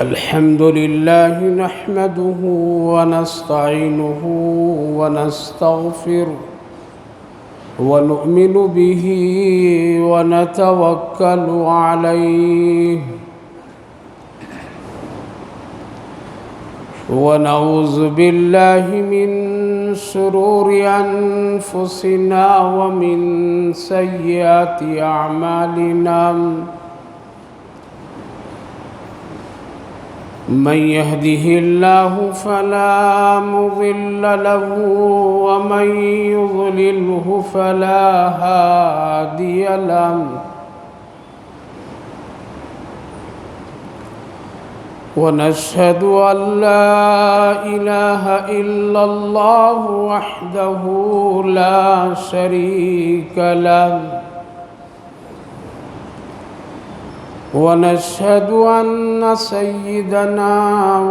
الحمد لله نحمده ونستعينه ونستغفره ونؤمن به ونتوكل عليه ونعوذ بالله من شرور أنفسنا ومن سيئات أعمالنا من يهده الله فلا مضل له ومن يضلله فلا هادي له ونشهد أن لا إله إلا الله وحده لا شريك له ونشهد أن سيدنا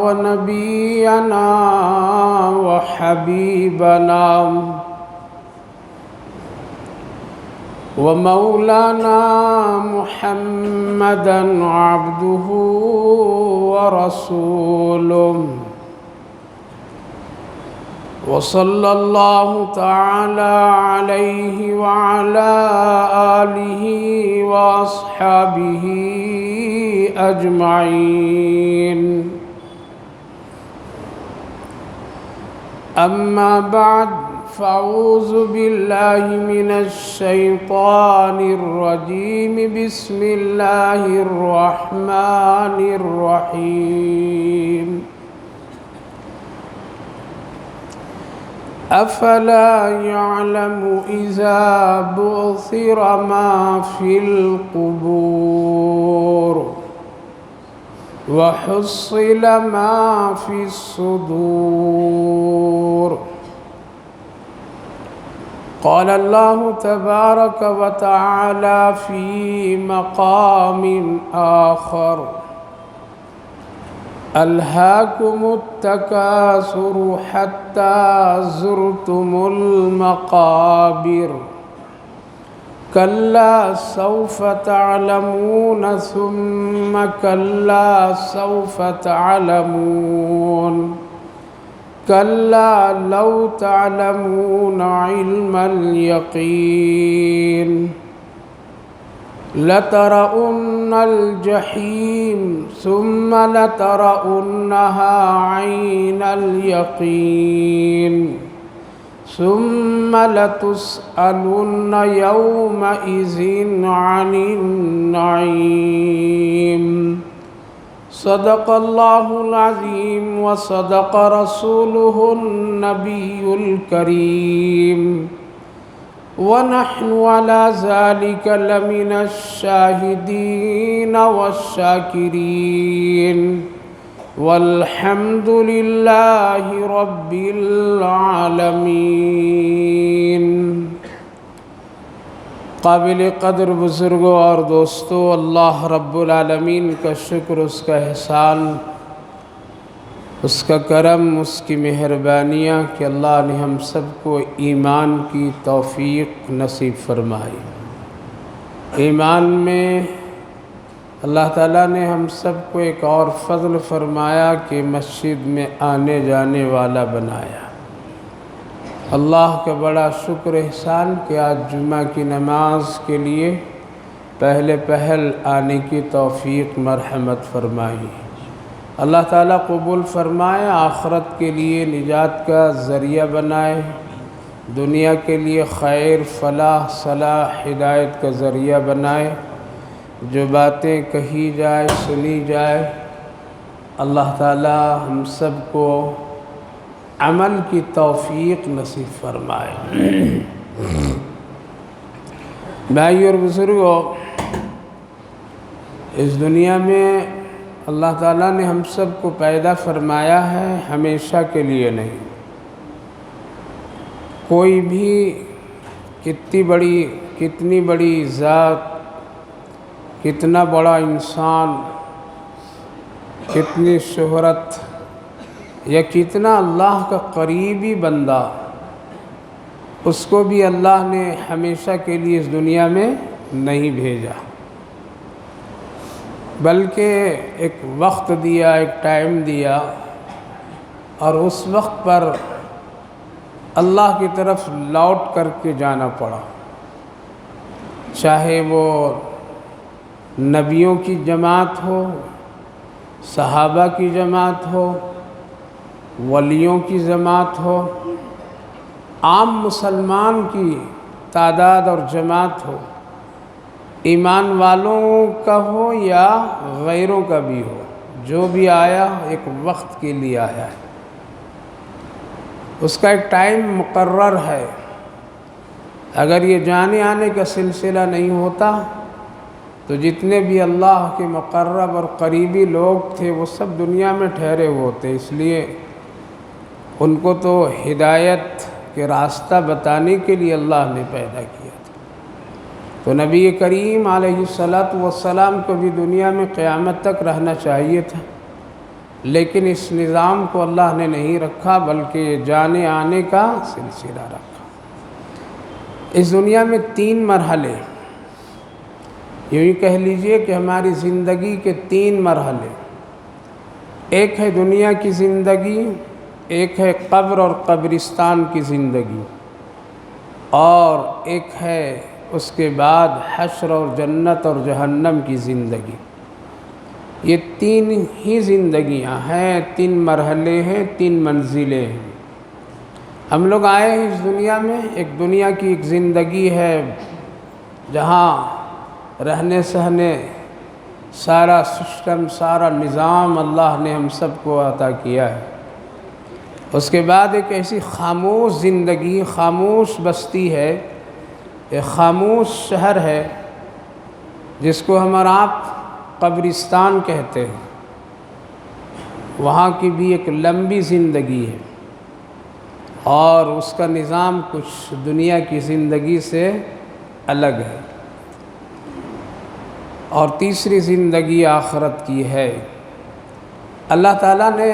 ونبينا وحبيبنا ومولانا محمدا عبده ورسوله وصلى الله تعالى عليه وعلى آله وأصحابه أجمعين أما بعد فأعوذ بالله من الشيطان الرجيم بسم الله الرحمن الرحيم أفلا يعلم إذا بعثر ما في القبور وحصل ما في الصدور قال الله تبارك وتعالى في مقام آخر ألهاكم التكاثر حتى زرتم المقابر كلا سوف تعلمون ثم كلا سوف تعلمون كلا لو تعلمون علم اليقين لترؤن الجحيم ثم لترؤنها عين اليقين ثم لتسألن يومئذ عن النعيم صدق الله العظيم وصدق رسوله النبي الكريم ونحن على ذلك لمن الشاهدين والشاكرين والحمد لله رب العالمين۔ قابل قدر بزرگوں اور دوستوں، اللہ رب العالمین کا شکر، اس کا احسان، اس کا کرم، اس کی مہربانیاں کہ اللہ نے ہم سب کو ایمان کی توفیق نصیب فرمائی۔ ایمان میں اللہ تعالیٰ نے ہم سب کو ایک اور فضل فرمایا کہ مسجد میں آنے جانے والا بنایا۔ اللہ کا بڑا شکر احسان کہ آج جمعہ کی نماز کے لیے پہلے پہل آنے کی توفیق مرحمت فرمائی۔ اللہ تعالیٰ قبول فرمائے، آخرت کے لیے نجات کا ذریعہ بنائے، دنیا کے لیے خیر، فلاح، صلاح، ہدایت کا ذریعہ بنائے۔ جو باتیں کہی جائے، سنی جائے، اللہ تعالیٰ ہم سب کو عمل کی توفیق نصیب فرمائے۔ بھائیو اور بزرگوں، اس دنیا میں اللہ تعالیٰ نے ہم سب کو پیدا فرمایا ہے، ہمیشہ کے لیے نہیں۔ کوئی بھی کتنی بڑی ذات، کتنا بڑا انسان، کتنی شہرت یا کتنا اللہ کا قریبی بندہ، اس کو بھی اللہ نے ہمیشہ کے لیے اس دنیا میں نہیں بھیجا۔ بلکہ ایک وقت دیا، ایک ٹائم دیا، اور اس وقت پر اللہ کی طرف لوٹ کر کے جانا پڑا، چاہے وہ نبیوں کی جماعت ہو، صحابہ کی جماعت ہو، ولیوں کی جماعت ہو، عام مسلمان کی تعداد اور جماعت ہو، ایمان والوں کا ہو یا غیروں کا بھی ہو، جو بھی آیا ایک وقت کے لیے آیا ہے، اس کا ایک ٹائم مقرر ہے۔ اگر یہ جانے آنے کا سلسلہ نہیں ہوتا تو جتنے بھی اللہ کے مقرب اور قریبی لوگ تھے وہ سب دنیا میں ٹھہرے ہوتے، اس لیے ان کو تو ہدایت کے راستہ بتانے کے لیے اللہ نے پیدا کیا تھا۔ تو نبی کریم علیہ الصلاۃ والسلام کو بھی دنیا میں قیامت تک رہنا چاہیے تھا، لیکن اس نظام کو اللہ نے نہیں رکھا، بلکہ جانے آنے کا سلسلہ رکھا۔ اس دنیا میں 3 مرحلے، یوں ہی کہہ لیجئے کہ ہماری زندگی کے 3 مرحلے، ایک ہے دنیا کی زندگی، ایک ہے قبر اور قبرستان کی زندگی، اور ایک ہے اس کے بعد حشر اور جنت اور جہنم کی زندگی۔ یہ 3 ہی زندگیاں ہیں، 3 مرحلے ہیں، 3 منزلیں ہیں۔ ہم لوگ آئے ہیں اس دنیا میں، ایک دنیا کی ایک زندگی ہے جہاں رہنے سہنے سارا سسٹم، سارا نظام اللہ نے ہم سب کو عطا کیا ہے۔ اس کے بعد ایک ایسی خاموش زندگی، خاموش بستی ہے، ایک خاموش شہر ہے جس کو ہم اور آپ قبرستان کہتے ہیں، وہاں کی بھی ایک لمبی زندگی ہے، اور اس کا نظام کچھ دنیا کی زندگی سے الگ ہے۔ اور تیسری زندگی آخرت کی ہے۔ اللہ تعالیٰ نے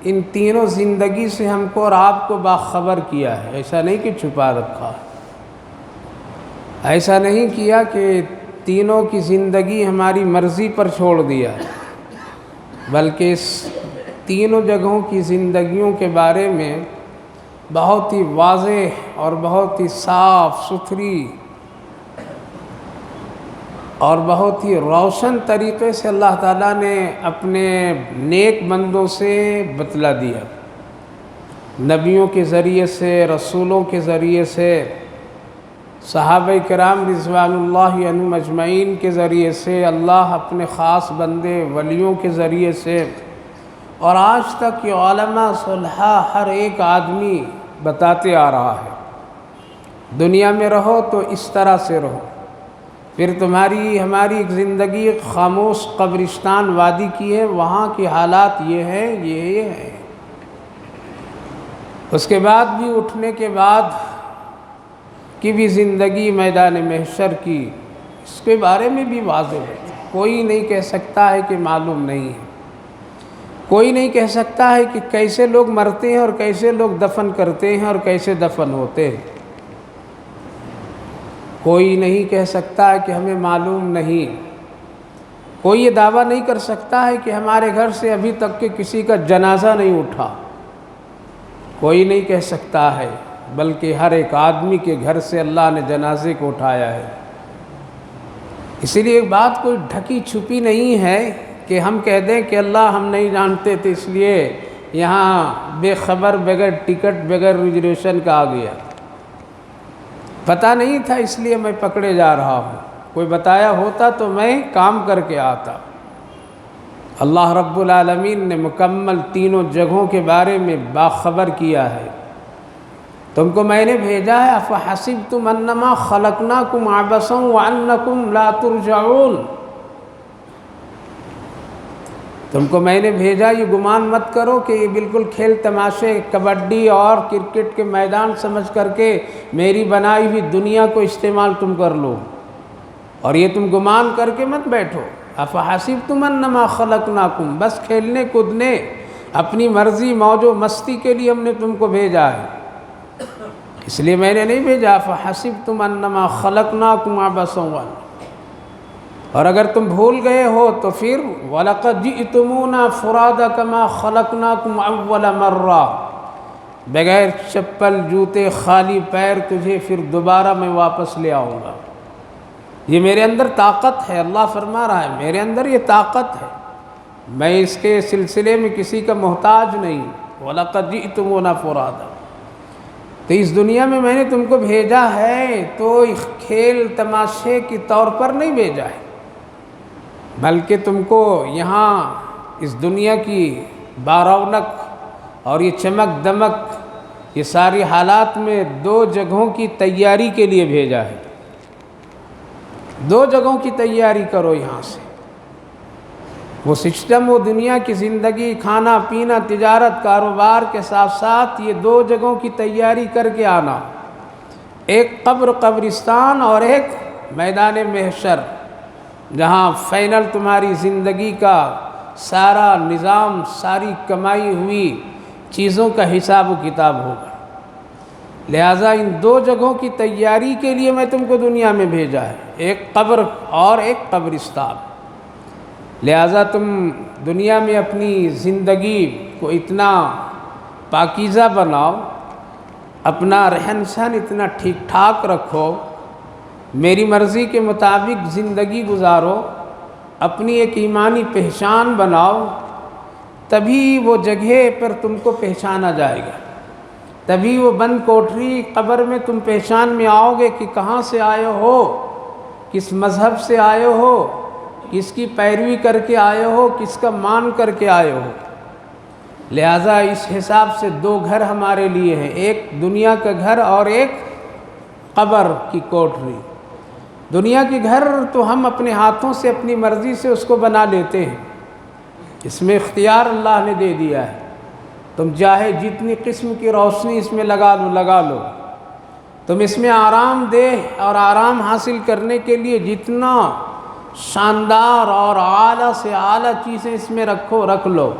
ان تینوں زندگی سے ہم کو اور آپ کو باخبر کیا ہے، ایسا نہیں کہ چھپا رکھا ہے، ایسا نہیں کیا کہ تینوں کی زندگی ہماری مرضی پر چھوڑ دیا ہے، بلکہ اس تینوں جگہوں کی زندگیوں کے بارے میں بہت ہی واضح اور بہت ہی صاف ستھری اور بہت ہی روشن طریقے سے اللہ تعالیٰ نے اپنے نیک بندوں سے بتلا دیا، نبیوں کے ذریعے سے، رسولوں کے ذریعے سے، صحابہ کرام رضوان اللہ عنہم اجمعین کے ذریعے سے، اللہ اپنے خاص بندے ولیوں کے ذریعے سے، اور آج تک یہ علماء صلحاء ہر ایک آدمی بتاتے آ رہا ہے، دنیا میں رہو تو اس طرح سے رہو، پھر ہماری ایک زندگی ایک خاموش قبرستان وادی کی ہے، وہاں کی حالات یہ ہیں، یہ ہیں۔ اس کے بعد بھی اٹھنے کے بعد کی بھی زندگی میدان محشر کی، اس کے بارے میں بھی واضح ہے، کوئی نہیں کہہ سکتا ہے کہ معلوم نہیں ہے، کوئی نہیں کہہ سکتا ہے کہ کیسے لوگ مرتے ہیں اور کیسے لوگ دفن کرتے ہیں اور کیسے دفن ہوتے ہیں، کوئی نہیں کہہ سکتا ہے کہ ہمیں معلوم نہیں، کوئی یہ دعویٰ نہیں کر سکتا ہے کہ ہمارے گھر سے ابھی تک کہ کسی کا جنازہ نہیں اٹھا، کوئی نہیں کہہ سکتا ہے، بلکہ ہر ایک آدمی کے گھر سے اللہ نے جنازے کو اٹھایا ہے۔ اسی لیے ایک بات کوئی ڈھکی چھپی نہیں ہے کہ ہم کہہ دیں کہ اللہ ہم نہیں جانتے تھے اس لیے یہاں بے خبر، بغیر ٹکٹ، بغیر ریزرویشن کا آ گیا، پتہ نہیں تھا اس لیے میں پکڑے جا رہا ہوں، کوئی بتایا ہوتا تو میں کام کر کے آتا۔ اللہ رب العالمین نے مکمل تینوں جگہوں کے بارے میں باخبر کیا ہے۔ تم کو میں نے بھیجا ہے، افحسبتم انما خلقناکم عبثا وانکم لا ترجعون، تم کو میں نے بھیجا یہ گمان مت کرو کہ یہ بالکل کھیل تماشے، کبڈی اور کرکٹ کے میدان سمجھ کر کے میری بنائی ہوئی دنیا کو استعمال تم کر لو، اور یہ تم گمان کر کے مت بیٹھو، افحسبتم انما خلقناکم، بس کھیلنے کودنے، اپنی مرضی موج و مستی کے لیے ہم نے تم کو بھیجا ہے، اس لیے میں نے نہیں بھیجا افحسبتم انما خلقناکم عبثا۔ اور اگر تم بھول گئے ہو تو پھر وَلَقَدْ جِئْتُمُونَا فُرَادَىٰ كَمَا خَلَقْنَاكُمْ أَوَّلَ مَرَّةٍ، بغیر چپل جوتے خالی پیر تجھے پھر دوبارہ میں واپس لے آؤں گا۔ یہ میرے اندر طاقت ہے، اللہ فرما رہا ہے میرے اندر یہ طاقت ہے، میں اس کے سلسلے میں کسی کا محتاج نہیں۔ وَلَقَدْ جِئْتُمُونَا فُرَادَىٰ، تو اس دنیا میں نے تم کو بھیجا ہے تو کھیل تماشے کے طور پر نہیں بھیجا ہے، بلکہ تم کو یہاں اس دنیا کی بارونق اور یہ چمک دمک یہ ساری حالات میں دو جگہوں کی تیاری کے لیے بھیجا ہے۔ دو جگہوں کی تیاری کرو یہاں سے، وہ سسٹم، وہ دنیا کی زندگی، کھانا پینا، تجارت، کاروبار کے ساتھ ساتھ یہ دو جگہوں کی تیاری کر کے آنا، ایک قبر قبرستان اور ایک میدان محشر، جہاں فائنل تمہاری زندگی کا سارا نظام، ساری کمائی ہوئی چیزوں کا حساب و کتاب ہوگا۔ لہٰذا ان دو جگہوں کی تیاری کے لیے میں تم کو دنیا میں بھیجا ہے، ایک قبر اور ایک قبرستان۔ لہٰذا تم دنیا میں اپنی زندگی کو اتنا پاکیزہ بناؤ، اپنا رہن سہن اتنا ٹھیک ٹھاک رکھو، میری مرضی کے مطابق زندگی گزارو، اپنی ایک ایمانی پہچان بناؤ، تبھی وہ جگہ پر تم کو پہچانا جائے گا، تبھی وہ بند کوٹری قبر میں تم پہچان میں آؤ گے کہ کہاں سے آئے ہو، کس مذہب سے آئے ہو، کس کی پیروی کر کے آئے ہو، کس کا مان کر کے آئے ہو۔ لہٰذا اس حساب سے دو گھر ہمارے لیے ہیں، ایک دنیا کا گھر اور ایک قبر کی کوٹری۔ دنیا کے گھر تو ہم اپنے ہاتھوں سے اپنی مرضی سے اس کو بنا لیتے ہیں، اس میں اختیار اللہ نے دے دیا ہے، تم چاہے جتنی قسم کی روشنی اس میں لگا لو، تم اس میں آرام دہ اور آرام حاصل کرنے کے لیے جتنا شاندار اور اعلیٰ سے اعلیٰ چیزیں اس میں رکھ لو،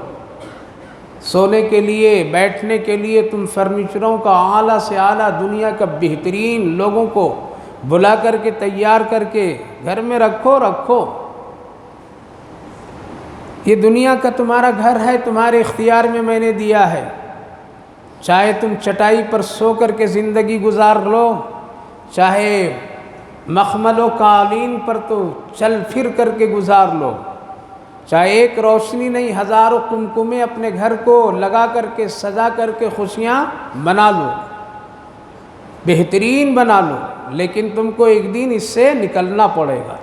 سونے کے لیے، بیٹھنے کے لیے تم فرنیچروں کا اعلیٰ سے اعلیٰ دنیا کا بہترین لوگوں کو بلا کر کے تیار کر کے گھر میں رکھو۔ یہ دنیا کا تمہارا گھر ہے، تمہارے اختیار میں نے دیا ہے، چاہے تم چٹائی پر سو کر کے زندگی گزار لو، چاہے مخمل و قالین پر تو چل پھر کر کے گزار لو، چاہے ایک روشنی نہیں ہزاروں قمقمے اپنے گھر کو لگا کر کے سجا کر کے خوشیاں بنا لو، بہترین بنا لو، لیکن تم کو ایک دن اس سے نکلنا پڑے گا۔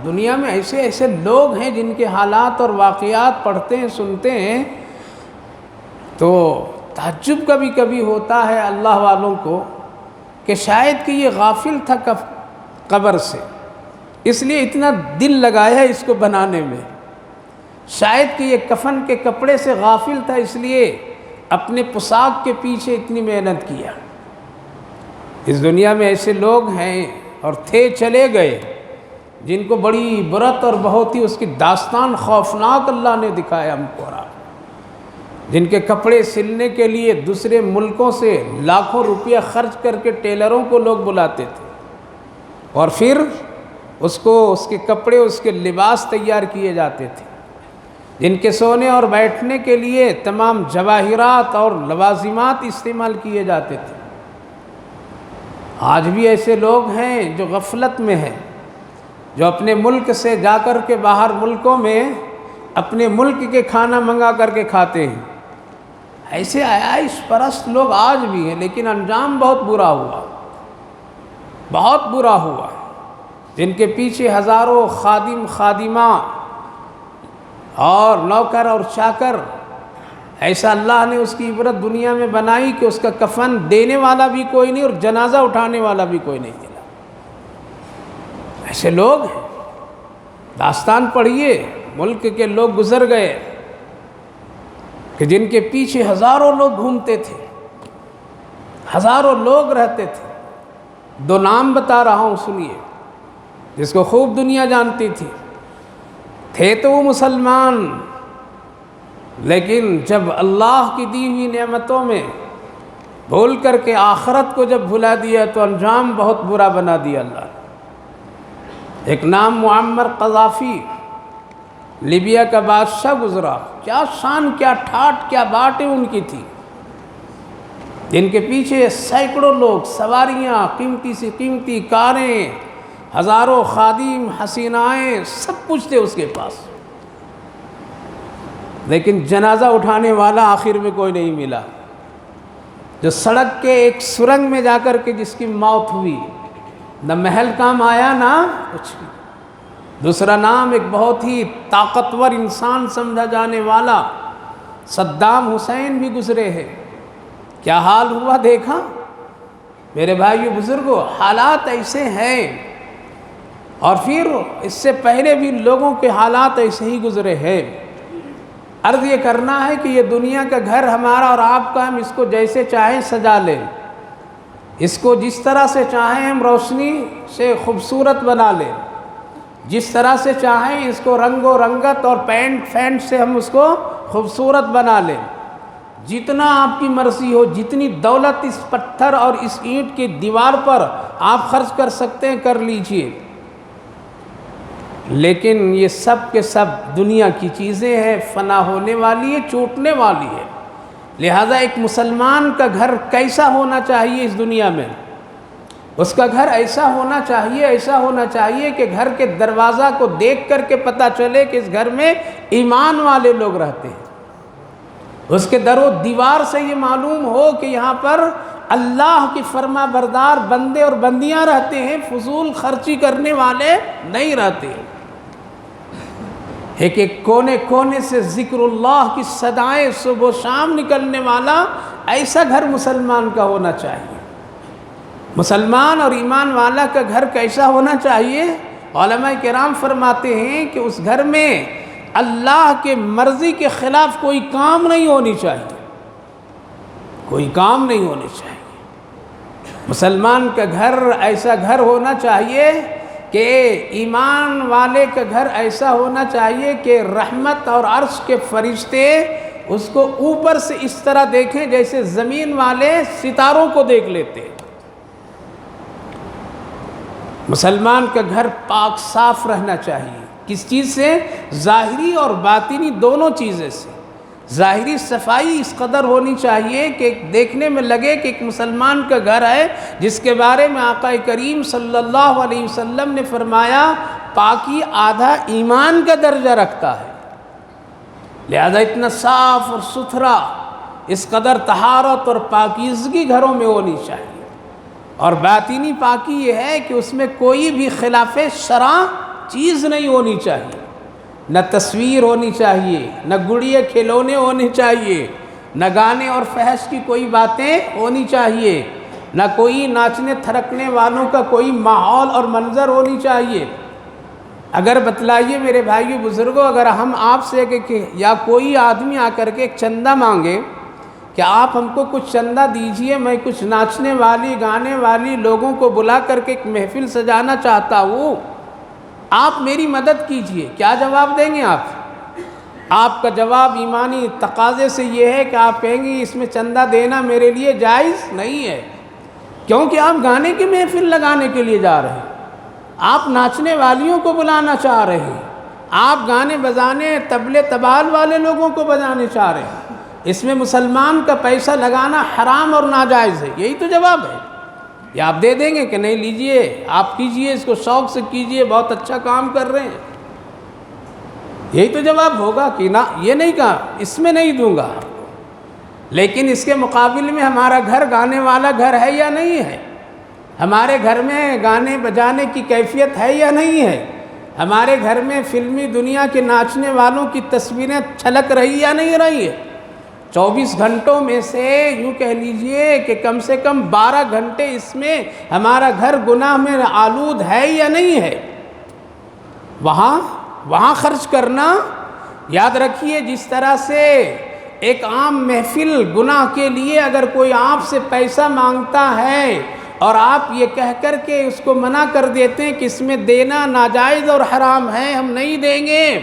دنیا میں ایسے لوگ ہیں جن کے حالات اور واقعات پڑھتے ہیں، سنتے ہیں تو تعجب کبھی ہوتا ہے اللہ والوں کو کہ شاید کہ یہ غافل تھا قبر سے، اس لیے اتنا دل لگایا اس کو بنانے میں، شاید کہ یہ کفن کے کپڑے سے غافل تھا، اس لیے اپنے پوشاک کے پیچھے اتنی محنت کیا۔ اس دنیا میں ایسے لوگ ہیں اور تھے، چلے گئے، جن کو بڑی برت اور بہت ہی اس کی داستان خوفناک اللہ نے دکھایا ہم کو، جن کے کپڑے سلنے کے لیے دوسرے ملکوں سے لاکھوں روپیہ خرچ کر کے ٹیلروں کو لوگ بلاتے تھے، اور پھر اس کے کپڑے، اس کے لباس تیار کیے جاتے تھے، جن کے سونے اور بیٹھنے کے لیے تمام جواہرات اور لوازمات استعمال کیے جاتے تھے۔ آج بھی ایسے لوگ ہیں جو غفلت میں ہیں، جو اپنے ملک سے جا کر کے باہر ملکوں میں اپنے ملک کے کھانا منگا کر کے کھاتے ہیں۔ ایسے عیش پرست لوگ آج بھی ہیں، لیکن انجام بہت برا ہوا، جن کے پیچھے ہزاروں خادم خادمہ اور نوکر اور چاکر، ایسا اللہ نے اس کی عبرت دنیا میں بنائی کہ اس کا کفن دینے والا بھی کوئی نہیں اور جنازہ اٹھانے والا بھی کوئی نہیں ملا۔ ایسے لوگ ہیں، داستان پڑھیے، ملک کے لوگ گزر گئے کہ جن کے پیچھے ہزاروں لوگ گھومتے تھے، ہزاروں لوگ رہتے تھے۔ دو نام بتا رہا ہوں، سنیے، جس کو خوب دنیا جانتی تھے تو وہ مسلمان، لیکن جب اللہ کی دی ہوئی نعمتوں میں بھول کر کے آخرت کو جب بھلا دیا تو انجام بہت برا بنا دیا اللہ نے۔ ایک نام معمر قذافی، لیبیا کا بادشاہ گزرا، کیا شان، کیا ٹھاٹ، کیا باتیں ان کی تھی، جن کے پیچھے سینکڑوں لوگ، سواریاں، قیمتی سے قیمتی کاریں، ہزاروں خادم، حسینائیں، سب کچھ تھے اس کے پاس، لیکن جنازہ اٹھانے والا آخر میں کوئی نہیں ملا۔ جو سڑک کے ایک سرنگ میں جا کر کے جس کی موت ہوئی، نہ محل کام آیا نہ کچھ بھی۔ دوسرا نام ایک بہت ہی طاقتور انسان سمجھا جانے والا صدام حسین بھی گزرے ہیں، کیا حال ہوا دیکھا؟ میرے بھائیو بزرگوں، حالات ایسے ہیں، اور پھر اس سے پہلے بھی لوگوں کے حالات ایسے ہی گزرے ہیں۔ عرض یہ کرنا ہے کہ یہ دنیا کا گھر ہمارا اور آپ کا، ہم اس کو جیسے چاہیں سجا لیں، اس کو جس طرح سے چاہیں ہم روشنی سے خوبصورت بنا لیں، جس طرح سے چاہیں اس کو رنگ و رنگت اور پینٹ سے ہم اس کو خوبصورت بنا لیں، جتنا آپ کی مرضی ہو، جتنی دولت اس پتھر اور اس اینٹ کی دیوار پر آپ خرچ کر سکتے ہیں کر لیجئے، لیکن یہ سب کے سب دنیا کی چیزیں ہیں، فنا ہونے والی ہے، چھوٹنے والی ہے۔ لہذا ایک مسلمان کا گھر کیسا ہونا چاہیے اس دنیا میں؟ اس کا گھر ایسا ہونا چاہیے کہ گھر کے دروازہ کو دیکھ کر کے پتہ چلے کہ اس گھر میں ایمان والے لوگ رہتے ہیں، اس کے در و دیوار سے یہ معلوم ہو کہ یہاں پر اللہ کی فرما بردار بندے اور بندیاں رہتے ہیں، فضول خرچی کرنے والے نہیں رہتے ہیں۔ ایک ایک کونے کونے سے ذکر اللہ کی صدائیں صبح و شام نکلنے والا ایسا گھر مسلمان کا ہونا چاہیے۔ مسلمان اور ایمان والا کا گھر کیسا ہونا چاہیے؟ علماء کرام فرماتے ہیں کہ اس گھر میں اللہ کے مرضی کے خلاف کوئی کام نہیں ہونی چاہیے، کوئی کام نہیں ہونی چاہیے۔ مسلمان کا گھر ایسا گھر ہونا چاہیے کہ ایمان والے کا گھر ایسا ہونا چاہیے کہ رحمت اور عرش کے فرشتے اس کو اوپر سے اس طرح دیکھیں جیسے زمین والے ستاروں کو دیکھ لیتے۔ مسلمان کا گھر پاک صاف رہنا چاہیے، کس چیز سے؟ ظاہری اور باطنی دونوں چیزیں سے۔ ظاہری صفائی اس قدر ہونی چاہیے کہ دیکھنے میں لگے کہ ایک مسلمان کا گھر ہے جس کے بارے میں آقا کریم صلی اللہ علیہ وسلم نے فرمایا پاکی آدھا ایمان کا درجہ رکھتا ہے، لہذا اتنا صاف اور ستھرا، اس قدر طہارت اور پاکیزگی گھروں میں ہونی چاہیے۔ اور باطنی پاکی یہ ہے کہ اس میں کوئی بھی خلاف شرع چیز نہیں ہونی چاہیے، نہ تصویر ہونی چاہیے، نہ گڑیے کھلونے ہونے چاہیے، نہ گانے اور فحش کی کوئی باتیں ہونی چاہیے، نہ کوئی ناچنے تھرکنے والوں کا کوئی ماحول اور منظر ہونی چاہیے۔ اگر بتلائیے میرے بھائیو بزرگوں، اگر ہم آپ سے کہ یا کوئی آدمی آ کر کے ایک چندہ مانگے کہ آپ ہم کو کچھ چندہ دیجئے، میں کچھ ناچنے والی گانے والی لوگوں کو بلا کر کے ایک محفل سجانا چاہتا ہوں، آپ میری مدد کیجئے، کیا جواب دیں گے آپ؟ آپ کا جواب ایمانی تقاضے سے یہ ہے کہ آپ کہیں گے اس میں چندہ دینا میرے لیے جائز نہیں ہے، کیونکہ آپ گانے کی محفل لگانے کے لیے جا رہے ہیں، آپ ناچنے والیوں کو بلانا چاہ رہے ہیں، آپ گانے بجانے طبلے تبال والے لوگوں کو بجانے چاہ رہے ہیں، اس میں مسلمان کا پیسہ لگانا حرام اور ناجائز ہے، یہی تو جواب ہے۔ یا آپ دے دیں گے کہ نہیں لیجئے، آپ کیجئے، اس کو شوق سے کیجئے، بہت اچھا کام کر رہے ہیں، یہی تو جواب ہوگا کہ نہ یہ نہیں کہا اس میں نہیں دوں گا۔ لیکن اس کے مقابل میں ہمارا گھر گانے والا گھر ہے یا نہیں ہے؟ ہمارے گھر میں گانے بجانے کی کیفیت ہے یا نہیں ہے؟ ہمارے گھر میں فلمی دنیا کے ناچنے والوں کی تصویریں چھلک رہی یا نہیں رہی ہے؟ 24 گھنٹوں میں سے یوں کہہ لیجئے کہ کم سے کم 12 گھنٹے اس میں ہمارا گھر گناہ میں آلود ہے یا نہیں ہے؟ وہاں خرچ کرنا، یاد رکھیے جس طرح سے ایک عام محفل گناہ کے لیے اگر کوئی آپ سے پیسہ مانگتا ہے اور آپ یہ کہہ کر کے اس کو منع کر دیتے ہیں کہ اس میں دینا ناجائز اور حرام ہے، ہم نہیں دیں گے،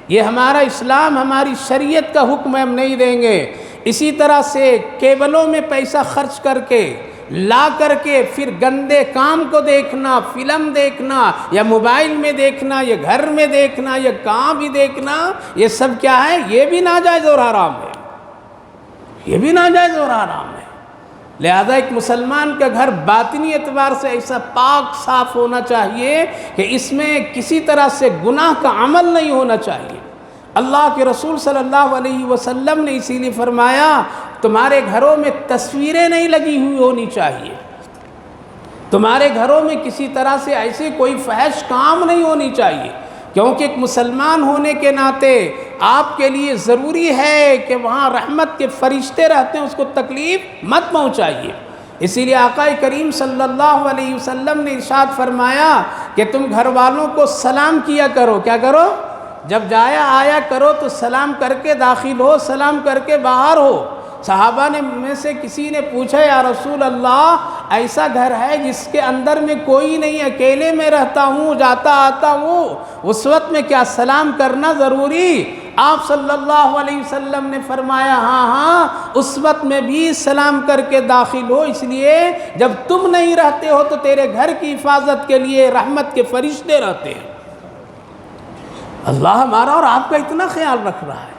یہ ہمارا اسلام ہماری شریعت کا حکم ہے، ہم نہیں دیں گے۔ اسی طرح سے کیبلوں میں پیسہ خرچ کر کے لا کر کے پھر گندے کام کو دیکھنا، فلم دیکھنا یا موبائل میں دیکھنا یا گھر میں دیکھنا یا کہاں بھی دیکھنا، یہ سب کیا ہے؟ یہ بھی ناجائز اور حرام ہے، یہ بھی ناجائز اور حرام ہے۔ لہذا ایک مسلمان کا گھر باطنی اعتبار سے ایسا پاک صاف ہونا چاہیے کہ اس میں کسی طرح سے گناہ کا عمل نہیں ہونا چاہیے۔ اللہ کے رسول صلی اللہ علیہ وسلم نے اسی لیے فرمایا تمہارے گھروں میں تصویریں نہیں لگی ہوئی ہونی چاہیے، تمہارے گھروں میں کسی طرح سے ایسے کوئی فحش کام نہیں ہونی چاہیے، کیونکہ ایک مسلمان ہونے کے ناطے آپ کے لیے ضروری ہے کہ وہاں رحمت کے فرشتے رہتے ہیں، اس کو تکلیف مت پہنچائیے۔ اسی لیے آقا کریم صلی اللہ علیہ وسلم نے ارشاد فرمایا کہ تم گھر والوں کو سلام کیا کرو۔ کیا کرو؟ جب جایا آیا کرو تو سلام کر کے داخل ہو، سلام کر کے باہر ہو۔ صحابہ میں سے کسی نے پوچھا یا رسول اللہ ایسا گھر ہے جس کے اندر میں کوئی نہیں، اکیلے میں رہتا ہوں، جاتا آتا ہوں، اس وقت میں کیا سلام کرنا ضروری؟ آپ صلی اللہ علیہ وسلم نے فرمایا ہاں اس وقت میں بھی سلام کر کے داخل ہو، اس لیے جب تم نہیں رہتے ہو تو تیرے گھر کی حفاظت کے لیے رحمت کے فرشتے رہتے ہیں۔ اللہ ہمارا اور آپ کا اتنا خیال رکھ رہا ہے۔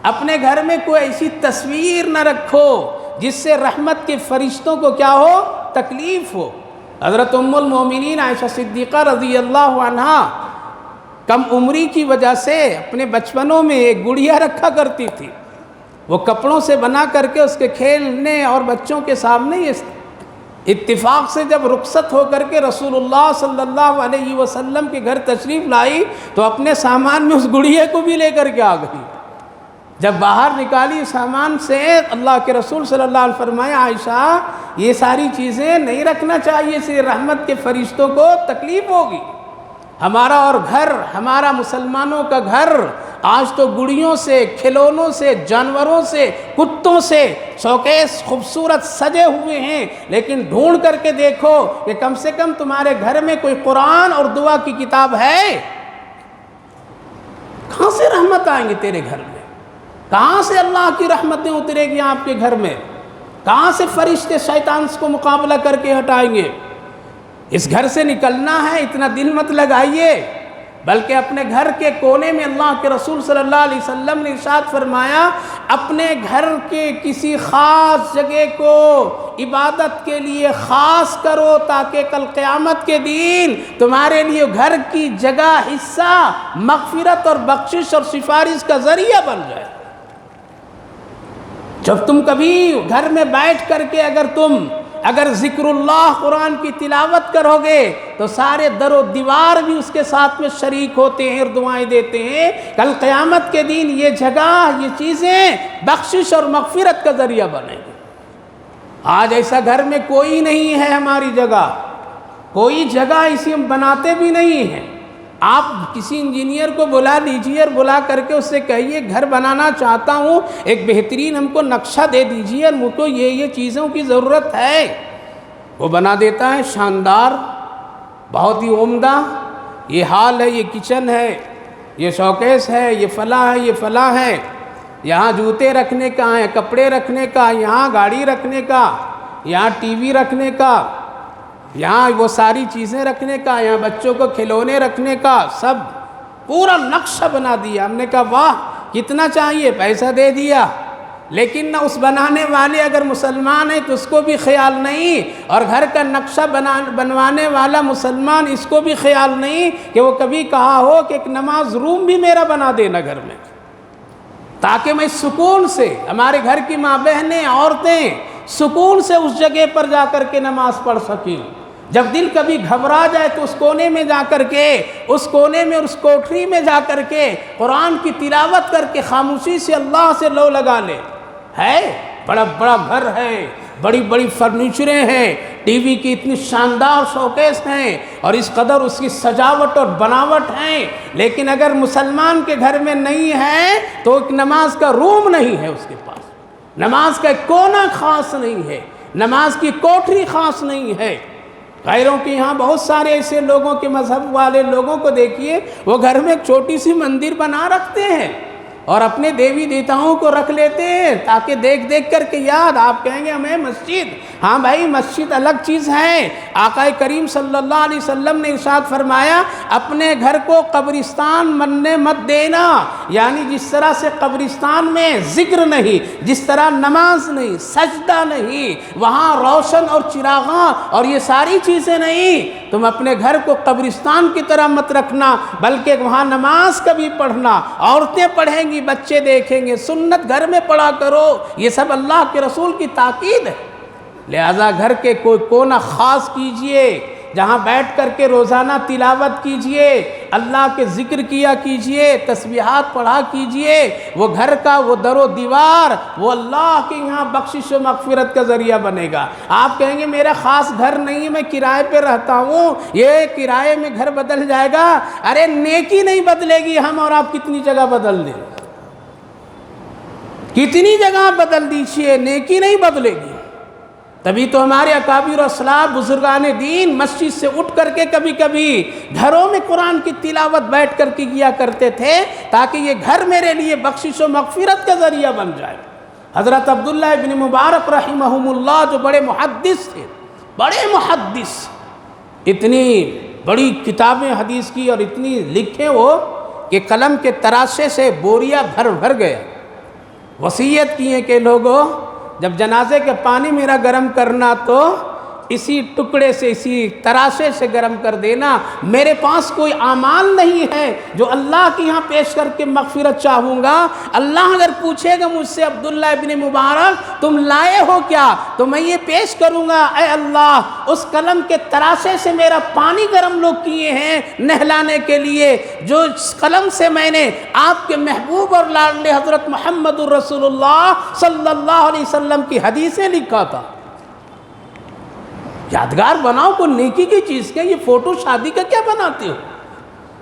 اپنے گھر میں کوئی ایسی تصویر نہ رکھو جس سے رحمت کے فرشتوں کو کیا ہو؟ تکلیف ہو۔ حضرت ام المومنین عائشہ صدیقہ رضی اللہ عنہا کم عمری کی وجہ سے اپنے بچپنوں میں ایک گڑیا رکھا کرتی تھی، وہ کپڑوں سے بنا کر کے اس کے کھیلنے اور بچوں کے سامنے یہ اتفاق سے جب رخصت ہو کر کے رسول اللہ صلی اللہ علیہ وسلم کے گھر تشریف لائی تو اپنے سامان میں اس گڑیے کو بھی لے کر کے آ گئی۔ جب باہر نکالی سامان سے اللہ کے رسول صلی اللہ علیہ وسلم فرمایا عائشہ یہ ساری چیزیں نہیں رکھنا چاہیے، اس لیے رحمت کے فرشتوں کو تکلیف ہوگی۔ ہمارا اور گھر، ہمارا مسلمانوں کا گھر آج تو گڑیوں سے، کھلونوں سے، جانوروں سے، کتوں سے شوکیس خوبصورت سجے ہوئے ہیں، لیکن ڈھونڈ کر کے دیکھو کہ کم سے کم تمہارے گھر میں کوئی قرآن اور دعا کی کتاب ہے؟ کہاں سے رحمت آئیں گے تیرے گھر میں؟ کہاں سے اللہ کی رحمتیں اترے گی آپ کے گھر میں؟ کہاں سے فرشتے شیطان کو مقابلہ کر کے ہٹائیں گے؟ اس گھر سے نکلنا ہے، اتنا دل مت لگائیے، بلکہ اپنے گھر کے کونے میں اللہ کے رسول صلی اللہ علیہ وسلم نے ارشاد فرمایا اپنے گھر کے کسی خاص جگہ کو عبادت کے لیے خاص کرو تاکہ کل قیامت کے دن تمہارے لیے گھر کی جگہ حصہ مغفرت اور بخشش اور سفارش کا ذریعہ بن جائے۔ جب تم کبھی گھر میں بیٹھ کر کے اگر ذکر اللہ قرآن کی تلاوت کرو گے تو سارے در و دیوار بھی اس کے ساتھ میں شریک ہوتے ہیں اور دعائیں دیتے ہیں، کل قیامت کے دن یہ جگہ، یہ چیزیں بخشش اور مغفرت کا ذریعہ بنیں گے۔ آج ایسا گھر میں کوئی نہیں ہے، ہماری جگہ کوئی جگہ اسی ہم بناتے بھی نہیں ہیں۔ آپ کسی انجینئر کو بلا لیجئے اور بلا کر کے اس سے کہیے گھر بنانا چاہتا ہوں، ایک بہترین ہم کو نقشہ دے دیجئے اور مجھ کو یہ چیزوں کی ضرورت ہے، وہ بنا دیتا ہے، شاندار، بہت ہی عمدہ، یہ ہال ہے، یہ کچن ہے، یہ شوکیس ہے، یہ فلاں ہے، یہ فلاں ہے، یہاں جوتے رکھنے کا ہے، کپڑے رکھنے کا، یہاں گاڑی رکھنے کا، یہاں ٹی وی رکھنے کا، یہاں وہ ساری چیزیں رکھنے کا، یہاں بچوں کو کھلونے رکھنے کا، سب پورا نقشہ بنا دیا۔ ہم نے کہا واہ کتنا چاہیے، پیسہ دے دیا، لیکن نہ اس بنانے والے اگر مسلمان ہیں تو اس کو بھی خیال نہیں، اور گھر کا نقشہ بنوانے والا مسلمان اس کو بھی خیال نہیں کہ وہ کبھی کہا ہو کہ ایک نماز روم بھی میرا بنا دینا گھر میں، تاکہ میں سکون سے، ہمارے گھر کی ماں بہنیں، عورتیں سکون سے اس جگہ پر جا کر کے نماز پڑھ سکیں۔ جب دل کبھی گھبرا جائے تو اس کونے میں جا کر کے، اس کونے میں، اس کوٹری میں جا کر کے قرآن کی تلاوت کر کے خاموشی سے اللہ سے لو لگا لے۔ ہے بڑا بڑا گھر ہے، بڑی بڑی فرنیچریں ہیں، ٹی وی کی اتنی شاندار شوکیس ہیں اور اس قدر اس کی سجاوٹ اور بناوٹ ہیں، لیکن اگر مسلمان کے گھر میں نہیں ہے تو ایک نماز کا روم نہیں ہے اس کے پاس، نماز کا ایک کونا خاص نہیں ہے، نماز کی کوٹری خاص نہیں ہے۔ غیروں کے یہاں بہت سارے ایسے لوگوں کے مذہب والے لوگوں کو دیکھیے، وہ گھر میں ایک چھوٹی سی مندر بنا رکھتے ہیں، اور اپنے دیوی دیوتاؤں کو رکھ لیتے ہیں تاکہ دیکھ دیکھ کر کے یاد. آپ کہیں گے ہمیں مسجد, ہاں بھائی مسجد الگ چیز ہے. آقا کریم صلی اللہ علیہ وسلم نے ارشاد فرمایا اپنے گھر کو قبرستان بننے مت دینا. یعنی جس طرح سے قبرستان میں ذکر نہیں, جس طرح نماز نہیں, سجدہ نہیں, وہاں روشن اور چراغاں اور یہ ساری چیزیں نہیں, تم اپنے گھر کو قبرستان کی طرح مت رکھنا, بلکہ وہاں نماز کبھی پڑھنا, عورتیں پڑھیں گی بچے دیکھیں گے, سنت گھر میں پڑھا کرو. یہ سب اللہ کے رسول کی تاکید ہے. لہذا گھر کے کوئی کونا خاص کیجئے جہاں بیٹھ کر کے روزانہ تلاوت کیجئے, اللہ کے ذکر کیا کیجئے, تسبیحات پڑھا کیجئے. وہ گھر کا وہ در و دیوار وہ اللہ کے یہاں بخشش و مغفرت کا ذریعہ بنے گا. آپ کہیں گے میرا خاص گھر نہیں ہے, میں کرائے پہ رہتا ہوں, یہ کرائے میں گھر بدل جائے گا. ارے نیکی نہیں بدلے گی, ہم اور آپ کتنی جگہ بدل دیں, کتنی جگہ بدل دیجئے, نیکی نہیں بدلے گی. تبھی تو ہمارے اکابر و اسلاف بزرگان دین مسجد سے اٹھ کر کے کبھی کبھی گھروں میں قرآن کی تلاوت بیٹھ کر کے کیا کرتے تھے تاکہ یہ گھر میرے لیے بخشش و مغفرت کا ذریعہ بن جائے. حضرت عبداللہ ابن مبارک رحمہم اللہ جو بڑے محدث تھے, بڑے محدث, اتنی بڑی کتابیں حدیث کی اور اتنی لکھے وہ کہ قلم کے تراشے سے بوریا بھر بھر گیا. وصیت کی ہے کہ لوگوں جب جنازے کے پانی میرا گرم کرنا تو اسی ٹکڑے سے, اسی تراشے سے گرم کر دینا. میرے پاس کوئی اعمال نہیں ہے جو اللہ کے یہاں پیش کر کے مغفرت چاہوں گا. اللہ اگر پوچھے گا مجھ سے عبداللہ ابن مبارک تم لائے ہو کیا, تو میں یہ پیش کروں گا اے اللہ اس قلم کے تراشے سے میرا پانی گرم لوگ کیے ہیں نہلانے کے لیے, جو اس قلم سے میں نے آپ کے محبوب اور لاڈلے حضرت محمد الرسول اللہ صلی اللہ علیہ وسلم کی حدیثیں لکھا تھا. یادگار بناؤ کوئی نیکی کی چیز کے, یہ فوٹو شادی کا کیا بناتے ہو؟